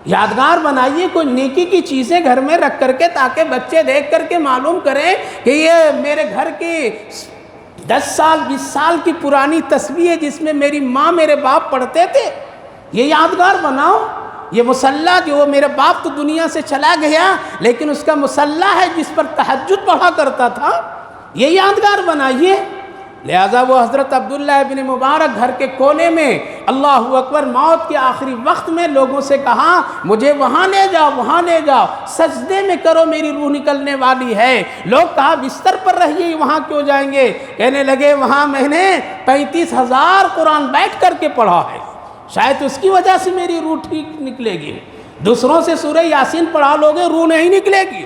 یادگار بنائیے کوئی نیکی کی چیزیں گھر میں رکھ کر کے تاکہ بچے دیکھ کر کے معلوم کریں کہ یہ میرے گھر کی 10 سال 20 سال کی پرانی تسبیح ہے جس میں میری ماں میرے باپ پڑھتے تھے. یہ یادگار بناؤ. یہ مصلی جو میرے باپ تو دنیا سے چلا گیا لیکن اس کا مصلی ہے جس پر تہجد پڑھا کرتا تھا, یہ یادگار بنائیے. لہذا وہ حضرت عبداللہ ابن مبارک گھر کے کونے میں اللہ اکبر موت کے آخری وقت میں لوگوں سے کہا مجھے وہاں لے جاؤ, وہاں لے جاؤ, سجدے میں کرو میری روح نکلنے والی ہے. لوگ کہا بستر پر رہیے, وہاں کیوں جائیں گے؟ کہنے لگے وہاں میں نے 35,000 قرآن بیٹھ کر کے پڑھا ہے, شاید اس کی وجہ سے میری روح ٹھیک نکلے گی. دوسروں سے سورہ یاسین پڑھا لوگے روح نہیں نکلے گی.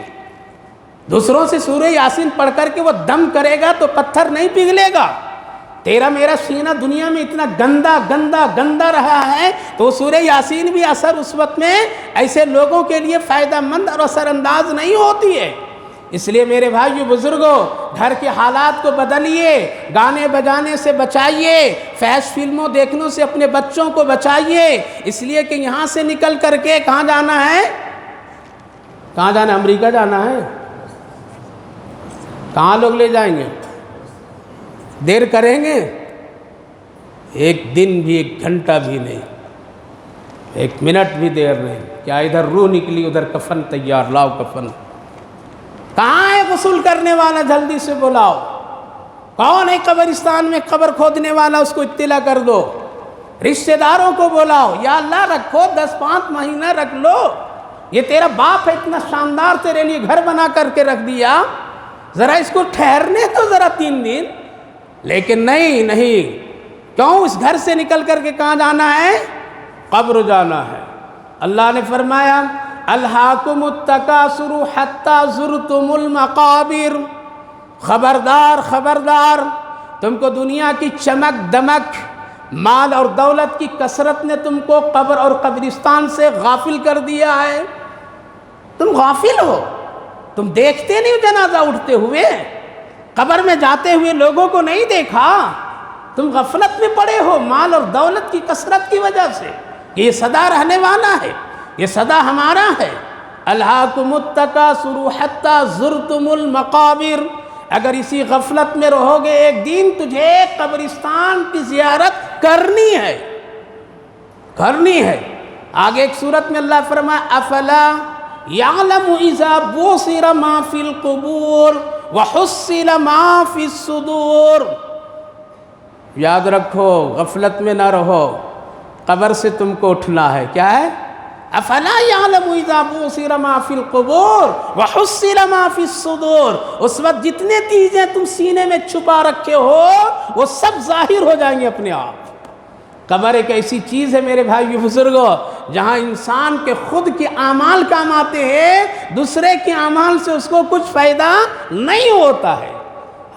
دوسروں سے سورہ یاسین پڑھ کر کے وہ دم کرے گا تو پتھر نہیں پگھلے گا. تیرا میرا سینہ دنیا میں اتنا گندا گندا گندا رہا ہے تو سورہ یاسین بھی اثر اس وقت میں ایسے لوگوں کے لیے فائدہ مند اور اثر انداز نہیں ہوتی ہے. اس لیے میرے بھائیو بزرگوں گھر کے حالات کو بدلیے, گانے بجانے سے بچائیے, فحش فلموں دیکھنے سے اپنے بچوں کو بچائیے. اس لیے کہ یہاں سے نکل کر کے کہاں جانا ہے, کہاں جانا ہے؟ امریکہ جانا ہے. کہاں لوگ لے جائیں گے؟ دیر کریں گے؟ ایک دن بھی, ایک گھنٹہ بھی نہیں, ایک منٹ بھی دیر نہیں. کیا ادھر روح نکلی ادھر کفن تیار, لاؤ کفن. کہاں ہے غسل کرنے والا؟ جلدی سے بلاؤ. کون ہے قبرستان میں قبر کھودنے والا؟ اس کو اطلاع کر دو. رشتہ داروں کو بلاؤ, یا اللہ رکھو 10-5 مہینہ رکھ لو. یہ تیرا باپ ہے, اتنا شاندار تیرے لیے گھر بنا کر کے رکھ دیا, ذرا اس کو ٹھہرنے تو ذرا 3 دن. لیکن نہیں, کیوں؟ اس گھر سے نکل کر کے کہاں جانا ہے؟ قبر جانا ہے. اللہ نے فرمایا الہاکم التکاثر حتی زرتم المقابر. خبردار خبردار, تم کو دنیا کی چمک دمک, مال اور دولت کی کثرت نے تم کو قبر اور قبرستان سے غافل کر دیا ہے. تم غافل ہو, تم دیکھتے نہیں جنازہ اٹھتے ہوئے, قبر میں جاتے ہوئے لوگوں کو نہیں دیکھا. تم غفلت میں پڑے ہو مال اور دولت کی کثرت کی وجہ سے. یہ سدا رہنے والا ہے, یہ سدا ہمارا ہے. الہاکم التکاثر حتی زرتم المقابر. اگر اسی غفلت میں رہو گے ایک دن تجھے قبرستان کی زیارت کرنی ہے. آگے ایک سورت میں اللہ فرمائے افلا یعلم اذا بوصر ما فی القبور وحصل ما فی الصدور۔ یاد رکھو، غفلت میں نہ رہو، قبر سے تم کو اٹھنا ہے۔ کیا ہے؟ افلا یعلم اذا بوصر ما فی القبور وحصل ما فی الصدور۔ اس وقت جتنے چیزیں تم سینے میں چھپا رکھے ہو وہ سب ظاہر ہو جائیں گے اپنے آپ۔ قبر ایک ایسی چیز ہے میرے بھائی بزرگوں، جہاں انسان کے خود کے اعمال کام آتے ہیں، دوسرے کے اعمال سے اس کو کچھ فائدہ نہیں ہوتا ہے۔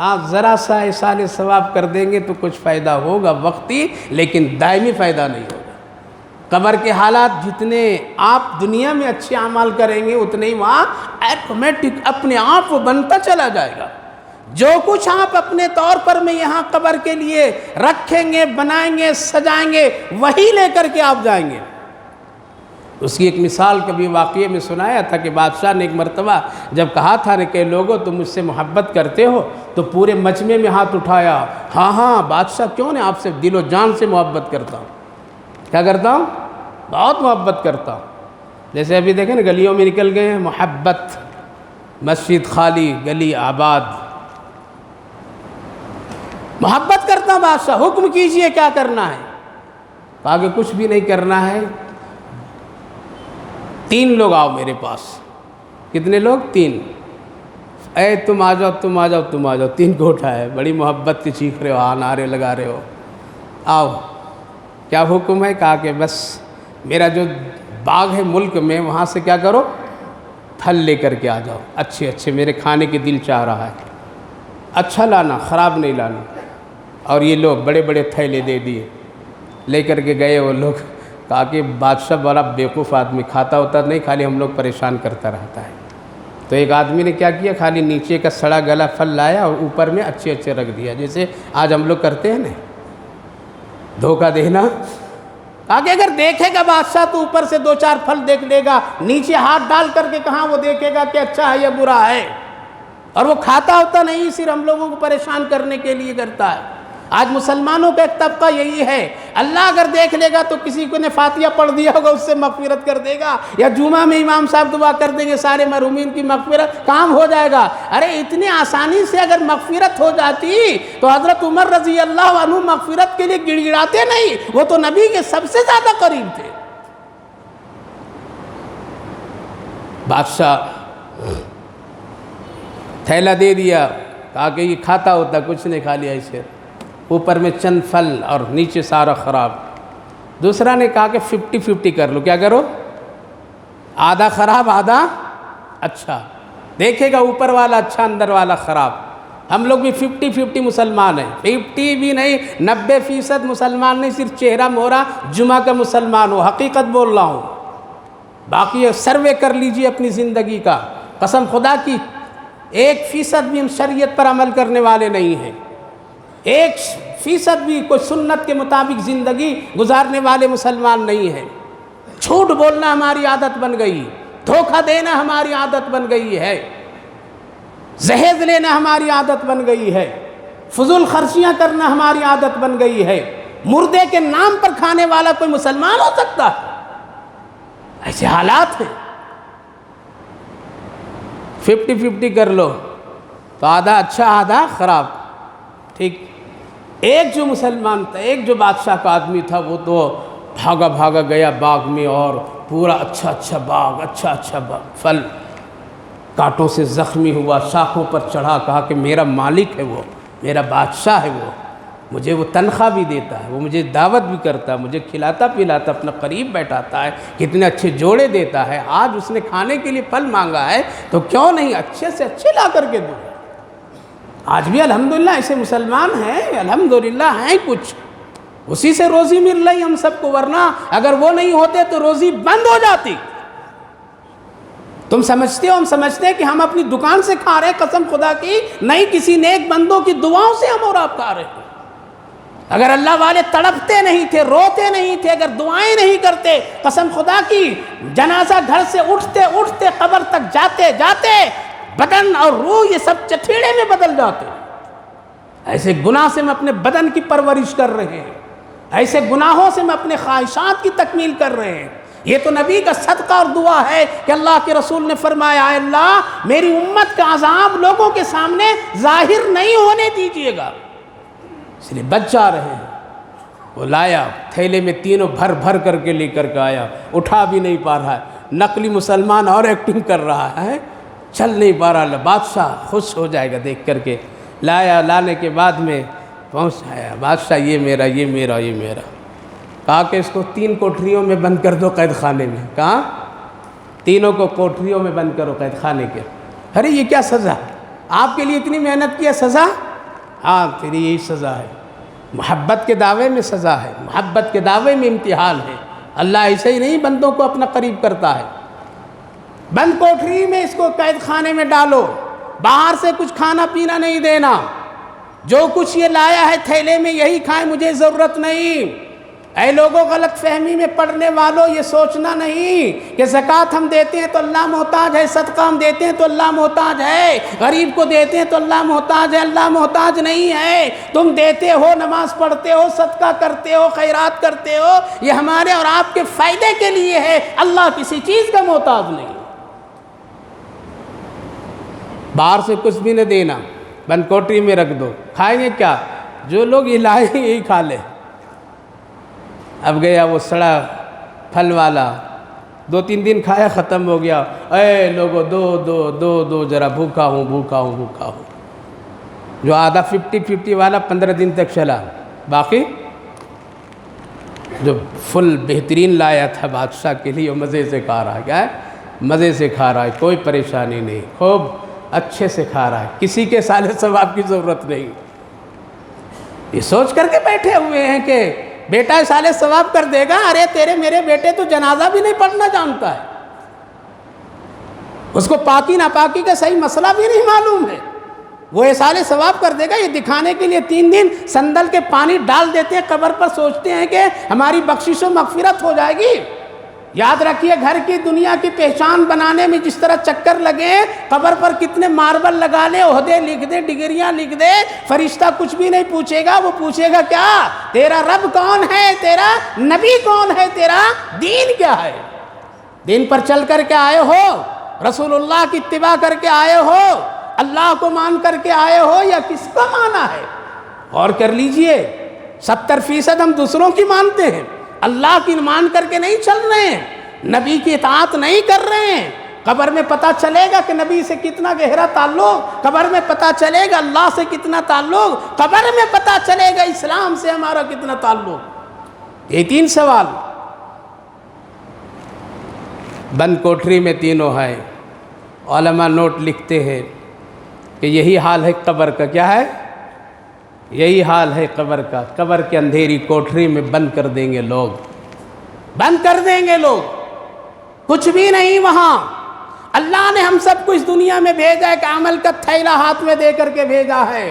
آپ ذرا سا احسان ثواب کر دیں گے تو کچھ فائدہ ہوگا وقتی، لیکن دائمی فائدہ نہیں ہوگا۔ قبر کے حالات جتنے آپ دنیا میں اچھے اعمال کریں گے اتنے ہی وہاں ایٹومیٹک اپنے آپ وہ بنتا چلا جائے گا۔ جو کچھ آپ اپنے طور پر میں یہاں قبر کے لیے رکھیں گے، بنائیں گے، سجائیں گے، وہی لے کر کے آپ جائیں گے۔ اس کی ایک مثال کبھی واقعے میں سنایا تھا کہ بادشاہ نے ایک مرتبہ جب کہا تھا کہ لوگوں تم مجھ سے محبت کرتے ہو، تو پورے مجمع میں ہاتھ اٹھایا۔ ہاں ہاں بادشاہ، کیوں نہیں، آپ سے دل و جان سے محبت کرتا ہوں۔ کیا کرتا ہوں؟ بہت محبت کرتا ہوں۔ جیسے ابھی دیکھیں نا گلیوں میں نکل گئے ہیں، محبت، مسجد خالی، گلی آباد، محبت کرتا ہوں بادشاہ، حکم کیجئے کیا کرنا ہے۔ آگے کچھ بھی نہیں کرنا ہے، 3 لوگ آؤ میرے پاس۔ کتنے لوگ؟ 3۔ اے تم آ جاؤ، تم آ جاؤ، تم آ جاؤ۔ 3 کو اٹھائے، بڑی محبت کی چیخ رہے ہو، نعرے لگا رہے ہو، آؤ۔ کیا حکم ہے؟ کہا کہ بس میرا جو باغ ہے ملک میں، وہاں سے کیا کرو، پھل لے کر کے آ جاؤ، اچھے اچھے، میرے کھانے کی دل چاہ رہا ہے، اچھا لانا، خراب نہیں لانا۔ اور یہ لوگ بڑے بڑے تھیلے دے دیے، لے کر کے گئے وہ لوگ۔ کہا کہ بادشاہ بڑا بیوقوف آدمی، کھاتا ہوتا نہیں، خالی ہم لوگ پریشان کرتا رہتا ہے۔ تو ایک آدمی نے کیا کیا، خالی نیچے کا سڑا گلا پھل لایا اور اوپر میں اچھے اچھے رکھ دیا، جیسے آج ہم لوگ کرتے ہیں نا، دھوکہ دینا۔ کہا کہ اگر دیکھے گا بادشاہ تو اوپر سے 2-4 پھل دیکھ لے گا، نیچے ہاتھ ڈال کر کے کہاں وہ دیکھے گا کہ اچھا ہے یا برا ہے۔ اور وہ کھاتا ہوتا نہیں، صرف ہم لوگوں کو پریشان کرنے کے لیے کرتا ہے۔ آج مسلمانوں کا ایک طبقہ یہی ہے، اللہ اگر دیکھ لے گا تو کسی کو نے فاتحہ پڑھ دیا ہوگا اس سے مغفرت کر دے گا، یا جمعہ میں امام صاحب دعا کر دیں گے سارے مرحومین کی مغفرت، کام ہو جائے گا۔ ارے اتنی آسانی سے اگر مغفرت ہو جاتی تو حضرت عمر رضی اللہ عنہ مغفرت کے لیے گڑ گڑاتے نہیں، وہ تو نبی کے سب سے زیادہ قریب تھے۔ بادشاہ تھیلا دے دیا، کہا کہ یہ کھاتا ہوتا، کچھ نہیں، کھا لیا اسے، اوپر میں چند پھل اور نیچے سارا خراب۔ دوسرا نے کہا کہ 50-50 کر لو۔ کیا کرو؟ آدھا خراب آدھا اچھا، دیکھے گا اوپر والا اچھا اندر والا خراب۔ ہم لوگ بھی 50-50 مسلمان ہیں، 50 بھی نہیں، 90% مسلمان نہیں، صرف چہرہ مہرہ جمعہ کا مسلمان ہو، حقیقت بول رہا ہوں۔ باقی سروے کر لیجئے اپنی زندگی کا، قسم خدا کی 1% بھی ہم شریعت پر عمل کرنے والے نہیں ہیں، 1% بھی کوئی سنت کے مطابق زندگی گزارنے والے مسلمان نہیں ہیں۔ جھوٹ بولنا ہماری عادت بن گئی، دھوکہ دینا ہماری عادت بن گئی ہے، جہیز لینا ہماری عادت بن گئی ہے، فضول خرچیاں کرنا ہماری عادت بن گئی ہے۔ مردے کے نام پر کھانے والا کوئی مسلمان ہو سکتا ہے؟ ایسے حالات ہیں۔ 50-50 کر لو تو آدھا اچھا آدھا خراب، ٹھیک۔ ایک جو مسلمان تھا، ایک جو بادشاہ کا آدمی تھا، وہ تو بھاگا بھاگا گیا باغ میں، اور پورا اچھا اچھا باغ، اچھا اچھا پھل، کانٹوں سے زخمی ہوا، شاخوں پر چڑھا، کہا کہ میرا مالک ہے وہ، میرا بادشاہ ہے وہ، مجھے وہ تنخواہ بھی دیتا ہے، وہ مجھے دعوت بھی کرتا ہے، مجھے کھلاتا پلاتا، اپنا قریب بیٹھاتا ہے، کتنے اچھے جوڑے دیتا ہے۔ آج اس نے کھانے کے لیے پھل مانگا ہے تو کیوں نہیں اچھے سے اچھے لا کر کے دوں۔ آج بھی الحمدللہ ایسے مسلمان ہیں، الحمدللہ ہیں کچھ، اسی سے روزی مل رہی ہم سب کو، ورنہ اگر وہ نہیں ہوتے تو روزی بند ہو جاتی۔ تم سمجھتے ہو، ہم سمجھتے ہیں کہ ہم اپنی دکان سے کھا رہے ہیں، قسم خدا کی نہیں، کسی نیک بندوں کی دعاؤں سے ہم اور آپ کھا رہے ہیں۔ اگر اللہ والے تڑپتے نہیں تھے، روتے نہیں تھے، اگر دعائیں نہیں کرتے، قسم خدا کی جنازہ گھر سے اٹھتے اٹھتے قبر تک جاتے جاتے بدن اور روح یہ سب چٹھیڑے میں بدل جاتے۔ ایسے گناہ سے ہم اپنے بدن کی پرورش کر رہے ہیں، ایسے گناہوں سے ہم اپنے خواہشات کی تکمیل کر رہے ہیں۔ یہ تو نبی کا صدقہ اور دعا ہے کہ اللہ کے رسول نے فرمایا اے اللہ میری امت کا عذاب لوگوں کے سامنے ظاہر نہیں ہونے دیجیے گا، اس لیے بچ جا رہے ہیں۔ وہ لایا تھیلے میں تینوں بھر بھر کر کے لے کر کے آیا، اٹھا بھی نہیں پا رہا ہے، نقلی مسلمان اور ایکٹنگ کر رہا ہے، چل نہیں پا رہا، بادشاہ خوش ہو جائے گا دیکھ کر کے۔ لایا، لانے کے بعد میں پہنچایا، بادشاہ یہ میرا یہ میرا یہ میرا، کہا کہ اس کو 3 کوٹریوں میں بند کر دو قید خانے میں، کہا تینوں کو کوٹریوں میں بند کرو قید خانے کے۔ ارے یہ کیا سزا، آپ کے لیے اتنی محنت کی ہے سزا؟ ہاں تیری یہی سزا ہے، محبت کے دعوے میں سزا ہے، محبت کے دعوے میں امتحان ہے۔ اللہ ایسے ہی نہیں بندوں کو اپنا قریب کرتا ہے۔ بند کوٹری میں اس کو قید خانے میں ڈالو، باہر سے کچھ کھانا پینا نہیں دینا، جو کچھ یہ لایا ہے تھیلے میں یہی کھائیں، مجھے ضرورت نہیں۔ اے لوگوں غلط فہمی میں پڑھنے والوں، یہ سوچنا نہیں کہ زکوٰۃ ہم دیتے ہیں تو اللہ محتاج ہے، صدقہ ہم دیتے ہیں تو اللہ محتاج ہے، غریب کو دیتے ہیں تو اللہ محتاج ہے، اللہ محتاج نہیں ہے۔ تم دیتے ہو، نماز پڑھتے ہو، صدقہ کرتے ہو، خیرات کرتے ہو، یہ ہمارے اور آپ کے فائدے کے لیے ہے، اللہ کسی چیز کا محتاج نہیں۔ باہر سے کچھ بھی نہ دینا، بند کوٹری میں رکھ دو، کھائیں گے کیا؟ جو لوگ یہ لائیں گے یہی کھا لیں۔ اب گیا وہ سڑا پھل والا، 2-3 دن کھایا ختم ہو گیا، اے لوگو دو دو دو دو ذرا بھوکا ہوں بھوکا ہوں بھوکا ہوں۔ جو آدھا 50-50 والا 15 دن تک چلا، باقی جو فل بہترین لایا تھا بادشاہ کے لیے وہ مزے سے کھا رہا ہے، کیا ہے؟ مزے سے کھا رہا ہے، کوئی پریشانی نہیں، خوب اچھے سے کھا رہا ہے، کسی کے سالے ثواب کی ضرورت نہیں۔ یہ سوچ کر کے بیٹھے ہوئے ہیں کہ بیٹا سالے ثواب کر دے گا، ارے تیرے میرے بیٹے تو جنازہ بھی نہیں پڑھنا جانتا ہے، اس کو پاکی ناپاکی کا صحیح مسئلہ بھی نہیں معلوم ہے، وہ سالے ثواب کر دے گا۔ یہ دکھانے کے لیے 3 دن سندل کے پانی ڈال دیتے ہیں قبر پر، سوچتے ہیں کہ ہماری بخشش و مغفرت ہو جائے گی۔ یاد رکھیے گھر کی دنیا کی پہچان بنانے میں جس طرح چکر لگے، قبر پر کتنے ماربل لگا لے، عہدے لکھ دے، ڈگریاں لکھ دے، فرشتہ کچھ بھی نہیں پوچھے گا، وہ پوچھے گا کیا؟ تیرا رب کون ہے، تیرا نبی کون ہے، تیرا دین کیا ہے؟ دین پر چل کر کے آئے ہو، رسول اللہ کی اتباع کر کے آئے ہو، اللہ کو مان کر کے آئے ہو، یا کس کو مانا ہے؟ غور کر لیجئے۔ 70% ہم دوسروں کی مانتے ہیں، اللہ کی مان کر کے نہیں چل رہے ہیں، نبی کی اطاعت نہیں کر رہے ہیں۔ قبر میں پتہ چلے گا کہ نبی سے کتنا گہرا تعلق، قبر میں پتہ چلے گا اللہ سے کتنا تعلق، قبر میں پتہ چلے گا اسلام سے ہمارا کتنا تعلق۔ یہ 3 سوال بند کوٹری میں تینوں ہیں۔ علماء نوٹ لکھتے ہیں کہ یہی حال ہے قبر کا، کیا ہے؟ یہی حال ہے قبر کا، قبر کے اندھیری کوٹری میں بند کر دیں گے لوگ، بند کر دیں گے لوگ، کچھ بھی نہیں وہاں۔ اللہ نے ہم سب کو اس دنیا میں بھیجا ہے کہ عمل کا تھیلا ہاتھ میں دے کر کے بھیجا ہے،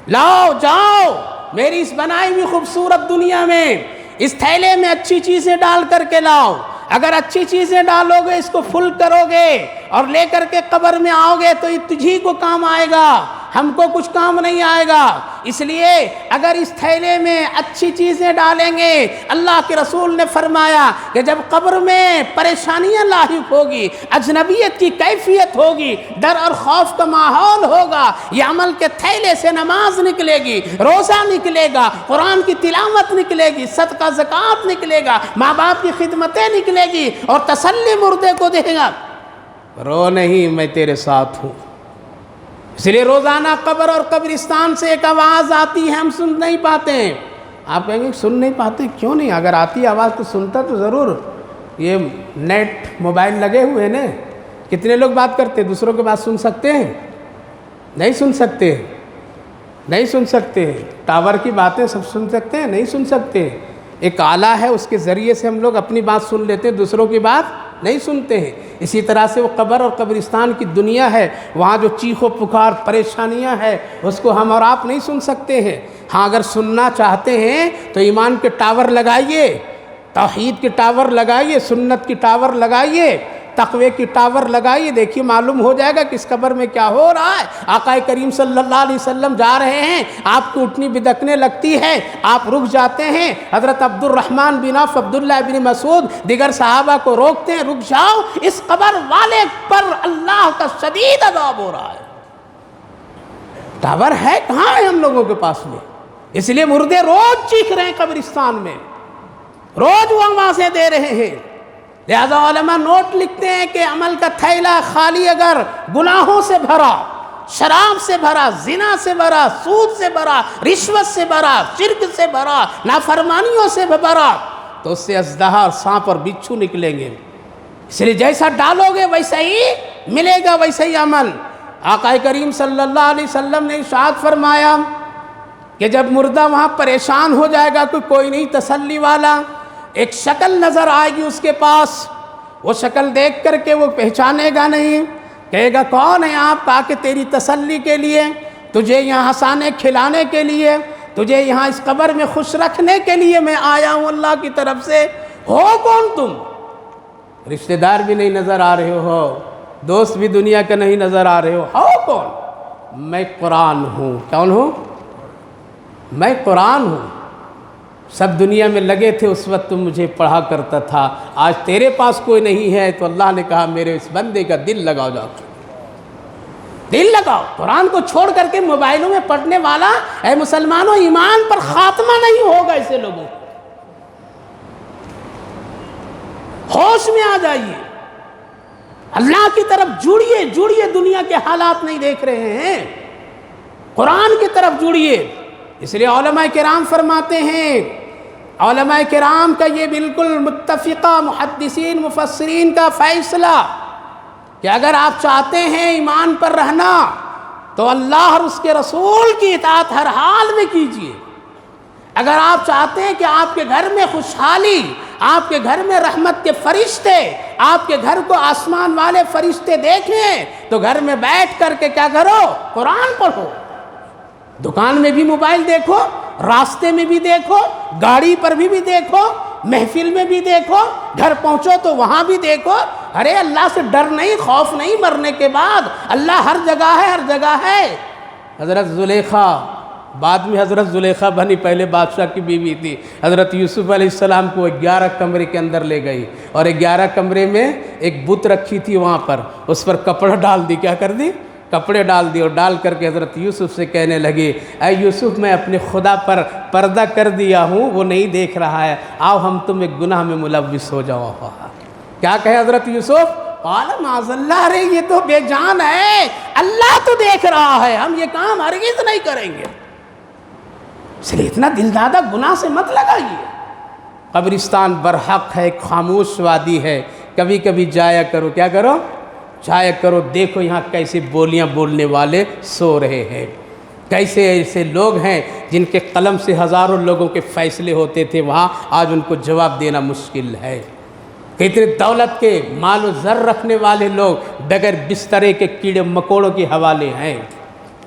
لاؤ جاؤ میری اس بنائی ہوئی خوبصورت دنیا میں، اس تھیلے میں اچھی چیزیں ڈال کر کے لاؤ۔ اگر اچھی چیزیں ڈالو گے، اس کو فل کرو گے اور لے کر کے قبر میں آؤ گے تو یہ تجھی کو کام آئے گا، ہم کو کچھ کام نہیں آئے گا۔ اس لیے اگر اس تھیلے میں اچھی چیزیں ڈالیں گے، اللہ کے رسول نے فرمایا کہ جب قبر میں پریشانیاں لاحق ہوگی، اجنبیت کی کیفیت ہوگی، ڈر اور خوف کا ماحول ہوگا، یہ عمل کے تھیلے سے نماز نکلے گی، روزہ نکلے گا، قرآن کی تلاوت نکلے گی، صدقہ زکوٰۃ نکلے گا، ماں باپ کی خدمتیں نکلے گی، اور تسلی مردے کو دے گا، رو نہیں میں تیرے ساتھ ہوں۔ اس لیے روزانہ قبر اور قبرستان سے ایک آواز آتی ہے، ہم سن نہیں پاتے ہیں۔ آپ کہیں گے سن نہیں پاتے، کیوں نہیں؟ اگر آتی آواز تو سنتا تو ضرور۔ یہ نیٹ موبائل لگے ہوئے نا، کتنے لوگ بات کرتے ہیں، دوسروں کی بات سن سکتے ہیں؟ نہیں سن سکتے، نہیں سن سکتے۔ ٹاور کی باتیں سب سن سکتے ہیں؟ نہیں سن سکتے۔ ایک آلہ ہے، اس کے ذریعے سے ہم لوگ اپنی بات سن لیتے ہیں، دوسروں کی بات نہیں سنتے ہیں۔ اسی طرح سے وہ قبر اور قبرستان کی دنیا ہے، وہاں جو چیخ و پکار پریشانیاں ہیں اس کو ہم اور آپ نہیں سن سکتے ہیں۔ ہاں اگر سننا چاہتے ہیں تو ایمان کے ٹاور لگائیے، توحید کے ٹاور لگائیے، سنت کی ٹاور لگائیے، تقوی کی ٹاور لگائیے، دیکھیے معلوم ہو جائے گا کہ اس قبر میں کیا ہو رہا ہے۔ آقا کریم صلی اللہ علیہ وسلم جا رہے ہیں، آپ کو اٹھنی بدکنے لگتی ہے، آپ رک جاتے ہیں۔ حضرت عبد الرحمن بن عوف، عبداللہ بن مسعود دیگر صحابہ کو روکتے ہیں، رک جاؤ، اس قبر والے پر اللہ کا شدید عذاب ہو رہا ہے۔ ٹاور ہے کہاں ہے ہم لوگوں کے پاس میں؟ اس لیے مردے روز چیخ رہے ہیں قبرستان میں، روز وہ آوازیں دے رہے ہیں۔ لہذا علماء نوٹ لکھتے ہیں کہ عمل کا تھیلا خالی اگر گناہوں سے بھرا، شراب سے بھرا، زنا سے بھرا، سود سے بھرا، رشوت سے بھرا، شرک سے بھرا، نافرمانیوں سے بھرا، تو اس سے اژدہا اور سانپ اور بچھو نکلیں گے۔ اس لیے جیسا ڈالو گے ویسا ہی ملے گا، ویسا ہی عمل۔ آقا کریم صلی اللہ علیہ وسلم نے ارشاد فرمایا کہ جب مردہ وہاں پریشان ہو جائے گا، کوئی نہیں تسلی والا، ایک شکل نظر آئے گی اس کے پاس، وہ شکل دیکھ کر کے وہ پہچانے گا نہیں، کہے گا کون ہے آپ؟ کہا کہ تیری تسلی کے لیے، تجھے یہاں ہنسانے کھلانے کے لیے، تجھے یہاں اس قبر میں خوش رکھنے کے لیے میں آیا ہوں اللہ کی طرف سے۔ ہو کون تم؟ رشتہ دار بھی نہیں نظر آ رہے ہو، دوست بھی دنیا کا نہیں نظر آ رہے ہو کون؟ میں قرآن ہوں۔ کون ہوں؟ میں قرآن ہوں۔ سب دنیا میں لگے تھے اس وقت تم مجھے پڑھا کرتا تھا، آج تیرے پاس کوئی نہیں ہے تو اللہ نے کہا میرے اس بندے کا دل لگاؤ، جاؤ دل لگاؤ۔ قرآن کو چھوڑ کر کے موبائلوں میں پڑھنے والا، اے مسلمانوں ایمان پر خاتمہ نہیں ہوگا ایسے لوگوں کو۔ ہوش میں آ جائیے، اللہ کی طرف جڑیے، جڑیے، دنیا کے حالات نہیں دیکھ رہے ہیں، قرآن کی طرف جڑیے۔ اس لیے علماء کرام فرماتے ہیں، علماء کرام کا یہ بالکل متفقہ محدثین مفسرین کا فیصلہ کہ اگر آپ چاہتے ہیں ایمان پر رہنا تو اللہ اور اس کے رسول کی اطاعت ہر حال میں کیجیے۔ اگر آپ چاہتے ہیں کہ آپ کے گھر میں خوشحالی، آپ کے گھر میں رحمت کے فرشتے، آپ کے گھر کو آسمان والے فرشتے دیکھیں، تو گھر میں بیٹھ کر کے کیا کرو؟ قرآن پڑھو۔ دکان میں بھی موبائل دیکھو، راستے میں بھی دیکھو، گاڑی پر بھی دیکھو، محفل میں بھی دیکھو، گھر پہنچو تو وہاں بھی دیکھو۔ ارے اللہ سے ڈر نہیں، خوف نہیں، مرنے کے بعد اللہ ہر جگہ ہے، ہر جگہ ہے۔ حضرت زلیخا، بعد میں حضرت زلیخا بنی، پہلے بادشاہ کی بیوی تھی، حضرت یوسف علیہ السلام کو 11 کمرے کے اندر لے گئی، اور 11 کمرے میں ایک بت رکھی تھی، وہاں پر اس پر کپڑا ڈال دی، کیا کر دی؟ کپڑے ڈال دی، اور ڈال کر کے حضرت یوسف سے کہنے لگی، اے یوسف میں اپنے خدا پر پردہ کر دیا ہوں، وہ نہیں دیکھ رہا ہے، آؤ ہم تم ایک گناہ میں ملوث ہو جاؤ۔ کیا کہے حضرت یوسف؟ قال معاذ اللہ، ارے یہ تو بے جان ہے، اللہ تو دیکھ رہا ہے، ہم یہ کام ہرگز نہیں کریں گے۔ اس لیے اتنا دلدادہ گناہ سے مت لگائیے۔ قبرستان برحق ہے، خاموش وادی ہے، کبھی کبھی جایا کرو، کیا کرو؟ جایا کرو، دیکھو یہاں کیسے بولیاں بولنے والے سو رہے ہیں، کیسے ایسے لوگ ہیں جن کے قلم سے ہزاروں لوگوں کے فیصلے ہوتے تھے، وہاں آج ان کو جواب دینا مشکل ہے۔ کتنے دولت کے مال و زر رکھنے والے لوگ بغیر بسترے کے کیڑے مکوڑوں کے حوالے ہیں۔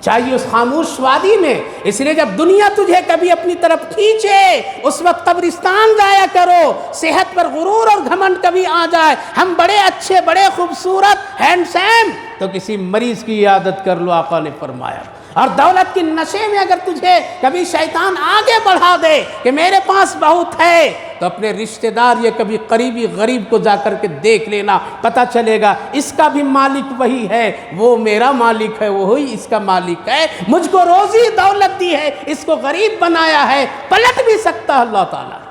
چاہیے اس خاموش وادی میں، اس لیے جب دنیا تجھے کبھی اپنی طرف کھینچے اس وقت قبرستان جایا کرو۔ صحت پر غرور اور گھمنڈ کبھی آ جائے، ہم بڑے اچھے، بڑے خوبصورت، ہینڈسم، تو کسی مریض کی عیادت کر لو، آقا نے فرمایا۔ اور دولت کی نشے میں اگر تجھے کبھی شیطان آگے بڑھا دے کہ میرے پاس بہت ہے، تو اپنے رشتہ دار یا کبھی قریبی غریب کو جا کر کے دیکھ لینا، پتہ چلے گا اس کا بھی مالک وہی ہے، وہ میرا مالک ہے، وہی اس کا مالک ہے۔ مجھ کو روزی دولت دی ہے، اس کو غریب بنایا ہے، پلٹ بھی سکتا ہے اللہ تعالیٰ۔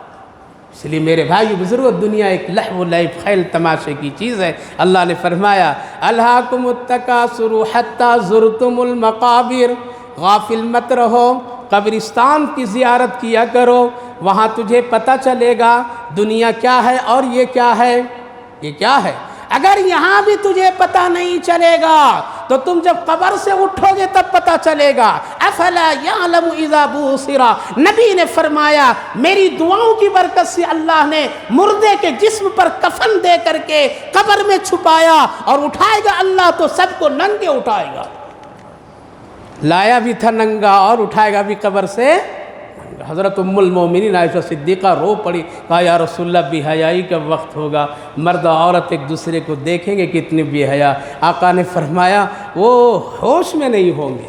اس لیے میرے بھائی بزرگوں، دنیا ایک لہو و لعب، خیل تماشے کی چیز ہے۔ اللہ نے فرمایا الہاکم التکاثر حتی زرتم المقابر، غافل مت رہو، قبرستان کی زیارت کیا کرو، وہاں تجھے پتہ چلے گا دنیا کیا ہے اور یہ کیا ہے، یہ کیا ہے۔ اگر یہاں بھی تجھے پتہ نہیں چلے گا تو تم جب قبر سے اٹھو گے تب پتہ چلے گا۔ افلا یعلم اذا بوصر، نبی نے فرمایا میری دعاؤں کی برکت سے اللہ نے مردے کے جسم پر کفن دے کر کے قبر میں چھپایا، اور اٹھائے گا اللہ تو سب کو ننگے اٹھائے گا۔ لایا بھی تھا ننگا اور اٹھائے گا بھی قبر سے حضرت ام المومنین عائشہ صدیقہ رو پڑی، کہا یا رسول اللہ بے حیائی کا وقت ہوگا، مرد و عورت ایک دوسرے کو دیکھیں گے کتنی بے حیا۔ آقا نے فرمایا وہ ہوش میں نہیں ہوں گے،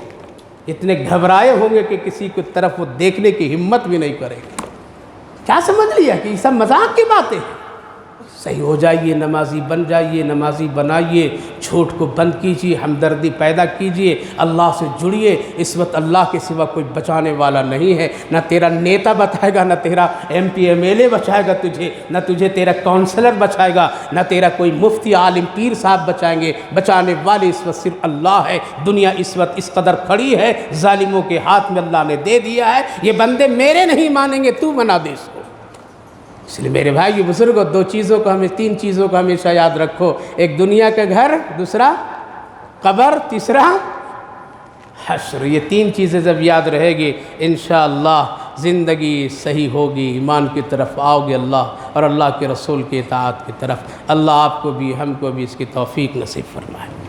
اتنے گھبرائے ہوں گے کہ کسی کی طرف وہ دیکھنے کی ہمت بھی نہیں کریں گے۔ کیا سمجھ لیا کہ یہ سب مذاق کی باتیں ہیں؟ صحیح ہو جائیے، نمازی بن جائیے، نمازی بنائیے، جھوٹ کو بند کیجیے، ہمدردی پیدا کیجیے، اللہ سے جڑیے۔ اس وقت اللہ کے سوا کوئی بچانے والا نہیں ہے، نہ تیرا نیتا بچائے گا، نہ تیرا M P M L A بچائے گا تجھے، نہ تجھے تیرا کونسلر بچائے گا، نہ تیرا کوئی مفتی عالم پیر صاحب بچائیں گے۔ بچانے والے اس وقت صرف اللہ ہے۔ دنیا اس وقت اس قدر کھڑی ہے، ظالموں کے ہاتھ میں اللہ نے دے دیا ہے، یہ بندے میرے نہیں مانیں گے، تو منا دے اس کو۔ اس لیے میرے بھائی بزرگوں، تین چیزوں کو ہمیشہ یاد رکھو، ایک دنیا کا گھر، دوسرا قبر، تیسرا حشر۔ یہ تین چیزیں جب یاد رہے گی انشاءاللہ زندگی صحیح ہوگی، ایمان کی طرف آؤ گے اللہ اور اللہ کے رسول کی اطاعت کی طرف۔ اللہ آپ کو بھی ہم کو بھی اس کی توفیق نصیب فرمائے۔